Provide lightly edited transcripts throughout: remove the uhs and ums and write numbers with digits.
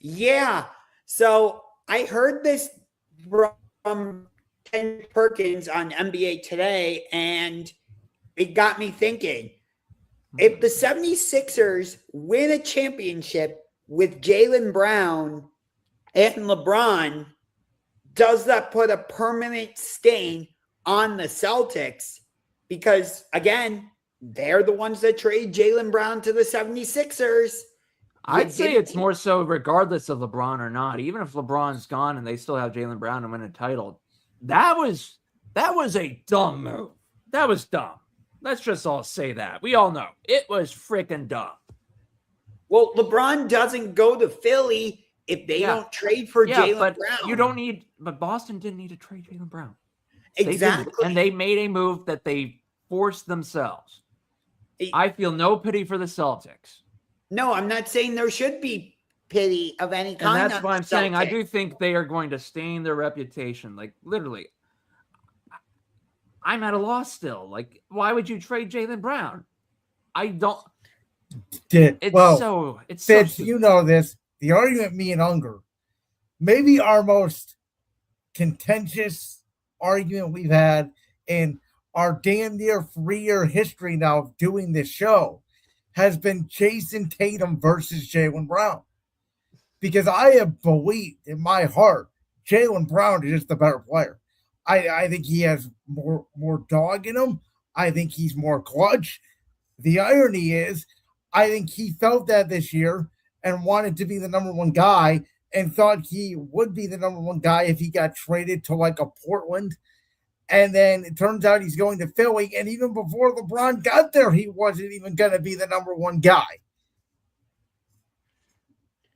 Yeah. So I heard this from Ken Perkins on NBA Today, and it got me thinking. If the 76ers win a championship with Jaylen Brown and LeBron, does that put a permanent stain on the Celtics? Because, again, they're the ones that trade Jaylen Brown to the 76ers. I'd say it's more so regardless of LeBron or not. Even if LeBron's gone and they still have Jaylen Brown and win a title, that was a dumb move. That was dumb. Let's just all say that. We all know. It was freaking dumb. Well, LeBron doesn't go to Philly if they don't trade for Jaylen Brown. You don't need, but Boston didn't need to trade Jaylen Brown. Exactly. And they made a move that they forced themselves. I feel no pity for the Celtics. No, I'm not saying there should be pity of any kind. And that's why I'm saying I do think they are going to stain their reputation. Like, literally, I'm at a loss still. Like, why would you trade Jaylen Brown? I don't. It's Fitz, you know this. The argument me and Ungar, maybe our most contentious argument we've had in our damn near 3-year history now of doing this show, has been Jason Tatum versus Jaylen Brown. Because I have believed in my heart Jaylen Brown is just the better player. I think he has more dog in him. I think he's more clutch. The irony is, I think he felt that this year and wanted to be the number one guy and thought he would be the number one guy if he got traded to like a Portland. And then it turns out he's going to Philly. And even before LeBron got there, he wasn't even going to be the number one guy.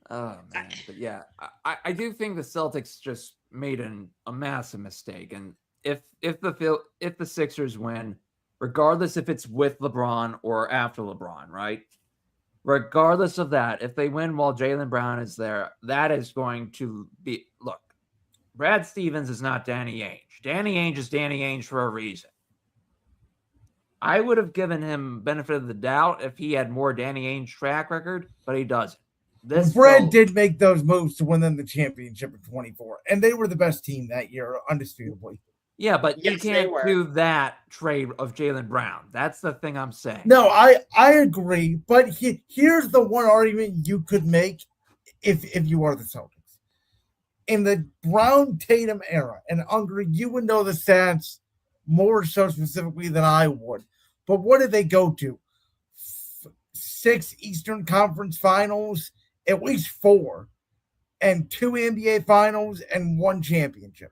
Oh, man. But yeah, I do think the Celtics just made a massive mistake. And if the Sixers win, regardless if it's with LeBron or after LeBron, right? Regardless of that, if they win while Jaylen Brown is there, that is going to be – look, Brad Stevens is not Danny Ainge. Danny Ainge is Danny Ainge for a reason. I would have given him benefit of the doubt if he had more Danny Ainge track record, but he doesn't. Brad did make those moves to win them the championship in 24, and they were the best team that year, undisputably. Yeah, but you can't do that trade of Jaylen Brown. That's the thing I'm saying. No, I agree, but here's the one argument you could make if you are the Celtics. In the Brown-Tatum era, and Unger, you would know the stats more so specifically than I would, but what did they go to? 6 Eastern Conference Finals, at least 4, and 2 NBA Finals and 1 championship.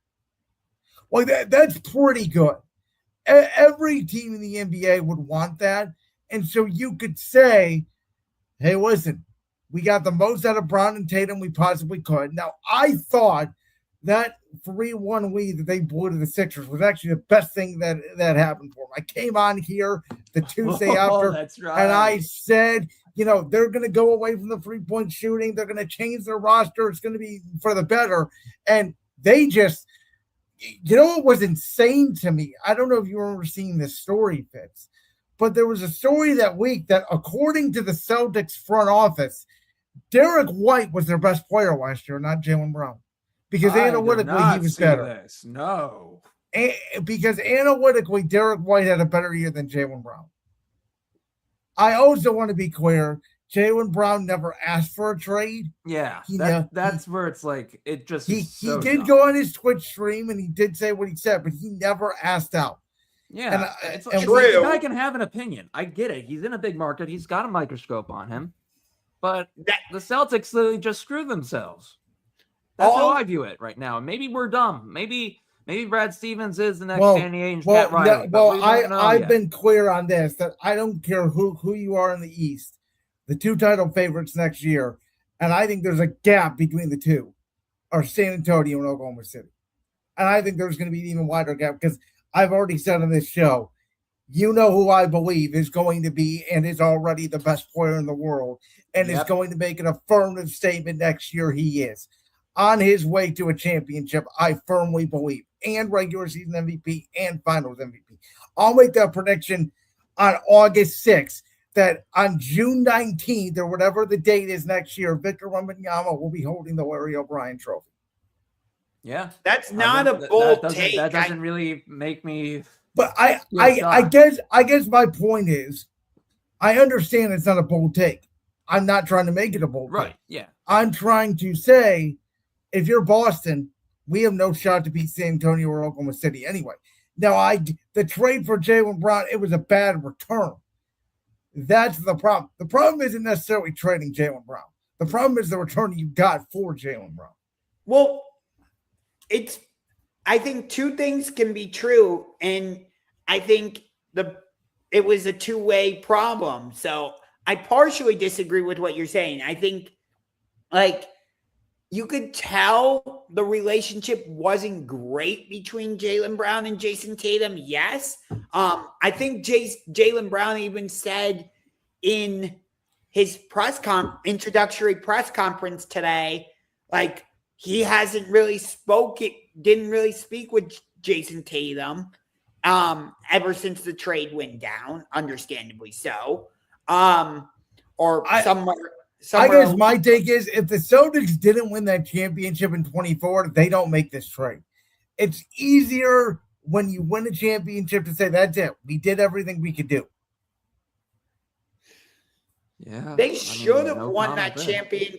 Well, that's pretty good. Every team in the NBA would want that. And so you could say, hey, listen, we got the most out of Brown and Tatum we possibly could. Now, I thought that 3-1 lead that they blew to the Sixers was actually the best thing that happened for them. I came on here the Tuesday after, that's right. And I said, they're going to go away from the three-point shooting. They're going to change their roster. It's going to be for the better. And they just – what was insane to me? I don't know if you remember seeing this story, Fitz, but there was a story that week that, according to the Celtics front office, Derek White was their best player last year, not Jaylen Brown. Because analytically, he was better. No. Because analytically, Derek White had a better year than Jaylen Brown. I also want to be clear, Jaylen Brown never asked for a trade. Yeah, that's where it's like it just. He did go on his Twitch stream and he did say what he said, but he never asked out. Yeah, it's true. The guy can have an opinion. I get it. He's in a big market. He's got a microscope on him, but the Celtics literally just screwed themselves. That's how I view it right now. Maybe we're dumb. Maybe Brad Stevens is the next Danny Ainge. Pat Riley. I've been clear on this that I don't care who you are in the East. The 2 title favorites next year, and I think there's a gap between the two, are San Antonio and Oklahoma City. And I think there's going to be an even wider gap because I've already said on this show, who I believe is going to be and is already the best player in the world and is going to make an affirmative statement next year. He is on his way to a championship, I firmly believe, and regular season MVP and finals MVP. I'll make that prediction on August 6th. that on June 19th or whatever the date is next year, Victor Wembanyama will be holding the Larry O'Brien Trophy. Yeah, That's not a bold take. That doesn't really make me. But I guess my point is, I understand it's not a bold take. I'm not trying to make it a bold take. Right. Yeah. I'm trying to say, if you're Boston, we have no shot to beat San Antonio or Oklahoma City anyway. Now, the trade for Jaylen Brown, it was a bad return. That's the problem. The problem isn't necessarily trading Jaylen Brown. The problem is the return you got for Jaylen Brown. Well, I think two things can be true, and I think it was a two-way problem. So I partially disagree with what you're saying. I think, like, you could tell the relationship wasn't great between Jaylen Brown and Jason Tatum. Yes. I think Jaylen Brown even said in his introductory press conference today, like, he hasn't really didn't really speak with Jason Tatum ever since the trade went down, understandably so. I guess my take is, if the Celtics didn't win that championship in 24, they don't make this trade. It's easier when you win a championship to say, that's it. We did everything we could do. Yeah. They should have won that champion.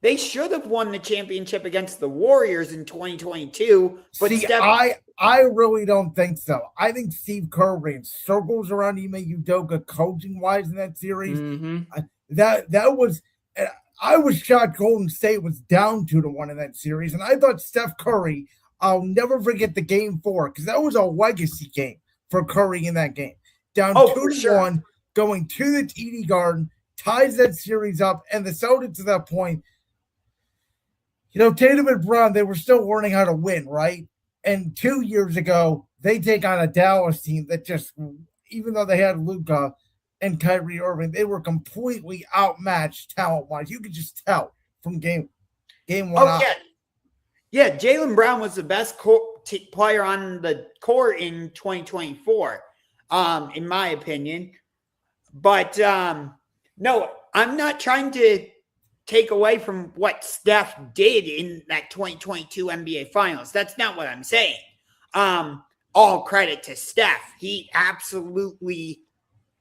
They should have won the championship against the Warriors in 2022. But see, I really don't think so. I think Steve Kerr ran circles around Ime Udoka coaching-wise in that series. Mm-hmm. That was... I was shocked Golden State was down 2-1 in that series, and I thought Steph Curry, I'll never forget the game 4, because that was a legacy game for Curry in that game. Down 2-1, going to the TD Garden, ties that series up, and the Celtics at that point, Tatum and Brown, they were still learning how to win, right? And 2 years ago, they take on a Dallas team that just, even though they had Luka and Kyrie Irving, they were completely outmatched talent-wise. You could just tell from game one. Oh, yeah. Jaylen Brown was the best player on the court in 2024, in my opinion. But no, I'm not trying to take away from what Steph did in that 2022 NBA Finals. That's not what I'm saying. All credit to Steph. He absolutely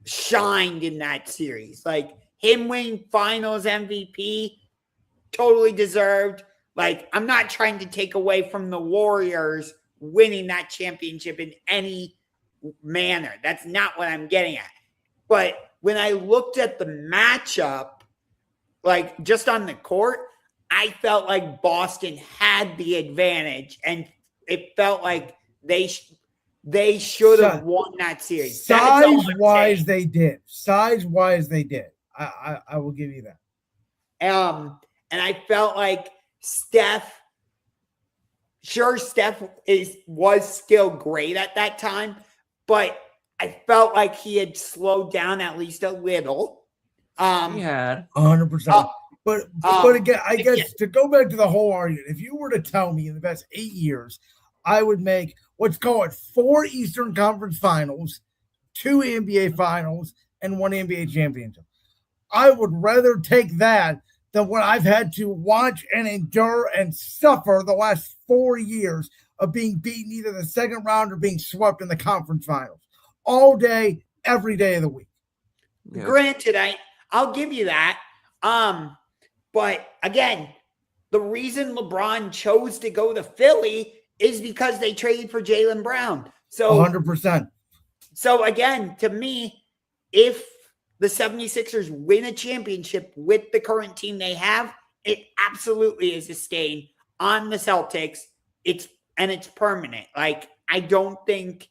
shined in that series. Like, him winning Finals MVP, totally deserved. Like, I'm not trying to take away from the Warriors winning that championship in any manner. That's not what I'm getting at. But when I looked at the matchup, like, just on the court, I felt like Boston had the advantage, and it felt like they should have won that series. Size-wise, they did. Size-wise, they did. I will give you that. And I felt like Steph was still great at that time, but I felt like he had slowed down at least a little. He had 100%. But again, I guess to go back to the whole argument, if you were to tell me in the past 8 years, I would make, let's call it 4 Eastern Conference Finals, 2 NBA Finals, and 1 NBA championship, I would rather take that than what I've had to watch and endure and suffer the last 4 years of being beaten either the second round or being swept in the conference finals all day, every day of the week. Yeah. Granted, I'll give you that. But again, the reason LeBron chose to go to Philly is because they traded for Jaylen Brown. So 100%. So again, to me, if the 76ers win a championship with the current team they have, it absolutely is a stain on the Celtics. It's permanent. Like, I don't think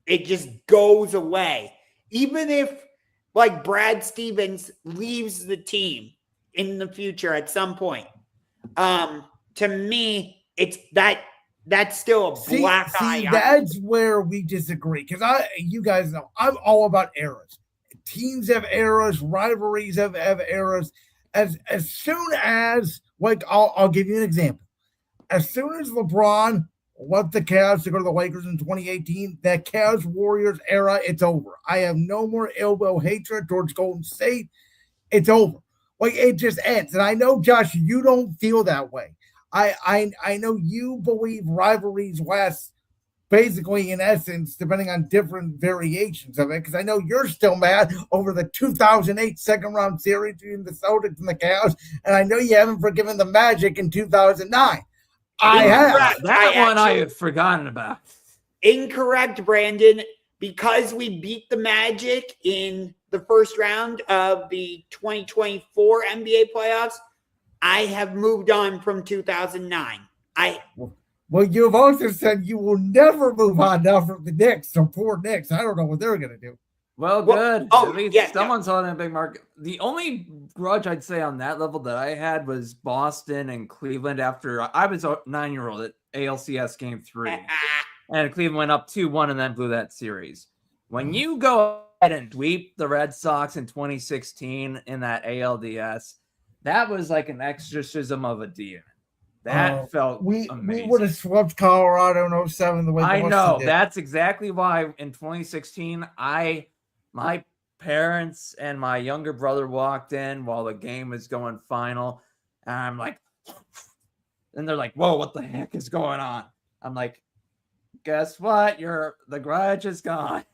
it just goes away. Even if, like, Brad Stevens leaves the team in the future at some point, to me, it's that's still a black eye. That's where we disagree, because you guys know I'm all about eras. Teams have eras, rivalries have eras. As soon as, like, I'll give you an example. As soon as LeBron left the Cavs to go to the Lakers in 2018. That Cavs Warriors era, it's over. I have no more ill will hatred towards Golden State. It's over. Like, it just ends. And I know, Josh, you don't feel that way. I know you believe rivalries last basically, in essence, depending on different variations of it, because I know you're still mad over the 2008 second round series between the Celtics and the Cavs, and I know you haven't forgiven the Magic in 2009. I have. I had forgotten about. Incorrect, Brandon. Because we beat the Magic in the first round of the 2024 NBA playoffs, I have moved on from 2009. Well, you've also said you will never move on now from the Knicks. So poor Knicks. I don't know what they're going to do. Well, good. At least someone's holding a big market. The only grudge I'd say on that level that I had was Boston and Cleveland after I was a 9-year-old at ALCS Game 3. And Cleveland went up 2-1 and then blew that series. When you go ahead and sweep the Red Sox in 2016 in that ALDS, that was like an exorcism of a demon. That felt amazing. We would have swept Colorado in 07 the way I know. That's exactly why in 2016, my parents and my younger brother walked in while the game was going final. And I'm like, and they're like, whoa, what the heck is going on? I'm like, guess what? The grudge is gone.